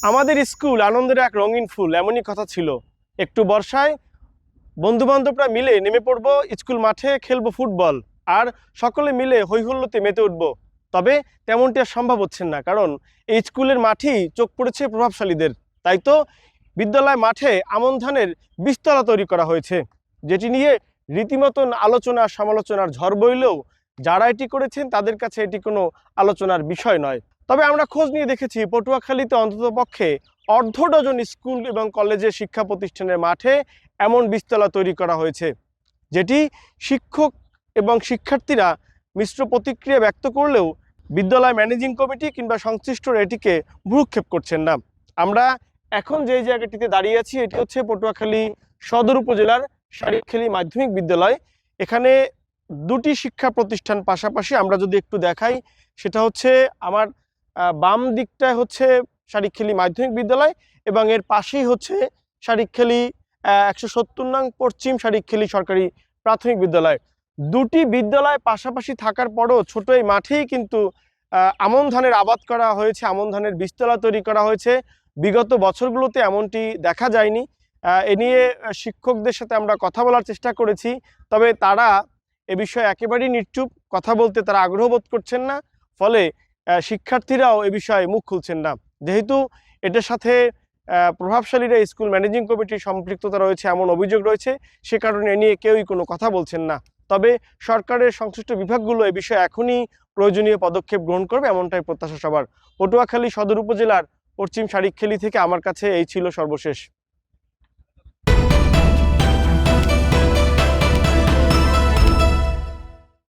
আমাদের স্কুল আনন্দের এক রঙিন ফুল, এমনই কথা ছিল। একটু বর্ষায় বন্ধুবান্ধবরা মিলে নেমে পড়বো স্কুল মাঠে, খেলবো ফুটবল আর সকলে মিলে হৈহুল্লোতে মেতে উঠবো। তবে তেমনটি আর সম্ভব হচ্ছে না, কারণ এই স্কুলের মাঠেই চোখ পড়েছে প্রভাবশালীদের। তাই তো বিদ্যালয় মাঠে আমন ধানের বীজতলা তৈরি করা হয়েছে, যেটি নিয়ে রীতিমতন আলোচনা সমালোচনার ঝড় বইলেও যারা এটি করেছেন তাদের কাছে এটি কোনো আলোচনার বিষয় নয়। তবে আমরা খোঁজ নিয়ে দেখেছি পটুয়াখালীতে অন্ততপক্ষে অর্ধ ডজন স্কুল এবং কলেজের শিক্ষা প্রতিষ্ঠানের মাঠে এমন বীজতলা তৈরি করা হয়েছে, যেটি শিক্ষক এবং শিক্ষার্থীরা মিশ্র প্রতিক্রিয়া ব্যক্ত করলেও বিদ্যালয় ম্যানেজিং কমিটি কিংবা সংশ্লিষ্টরা এটিকে ভ্রুক্ষেপ করছেন না। আমরা এখন যে জায়গাটিতে দাঁড়িয়ে আছি এটি হচ্ছে পটুয়াখালী সদর উপজেলার শারিকখালী মাধ্যমিক বিদ্যালয়। এখানে দুটি শিক্ষা প্রতিষ্ঠান পাশাপাশি, আমরা যদি একটু দেখাই সেটা হচ্ছে আমার বাম দিকটায় হচ্ছে শারিকখালী মাধ্যমিক বিদ্যালয় এবং এর পাশেই হচ্ছে শারিকখালী 170 নং পশ্চিম শারিকখালী সরকারি প্রাথমিক বিদ্যালয়। দুটি বিদ্যালয় পাশাপাশি থাকার পরও ছোট এই মাঠেই কিন্তু আমন ধানের আবাদ করা হয়েছে, আমন ধানের বীজতলা তৈরি করা হয়েছে। বিগত বছরগুলোতে এমনটি দেখা যায়নি। এ নিয়ে শিক্ষকদের সাথে আমরা কথা বলার চেষ্টা করেছি, তবে তারা এ বিষয়ে একেবারেই নিশ্চুপ, কথা বলতে তারা আগ্রহ বোধ করছেন না। ফলে শিক্ষার্থীরাও এ বিষয়ে মুখ খুলছেন না। যেহেতু এটার সাথে প্রভাবশালীরা স্কুল ম্যানেজিং কমিটির সম্পৃক্ততা রয়েছে এমন অভিযোগ রয়েছে, সে কারণে এ নিয়ে কেউই কোনো কথা বলছেন না। তবে সরকারের সংশ্লিষ্ট বিভাগগুলো এ বিষয়ে এখনই প্রয়োজনীয় পদক্ষেপ গ্রহণ করবে, এমনটাই প্রত্যাশা সবার। পটুয়াখালী সদর উপজেলার পশ্চিম শারিকখালী থেকে আমার কাছে এই ছিল সর্বশেষ।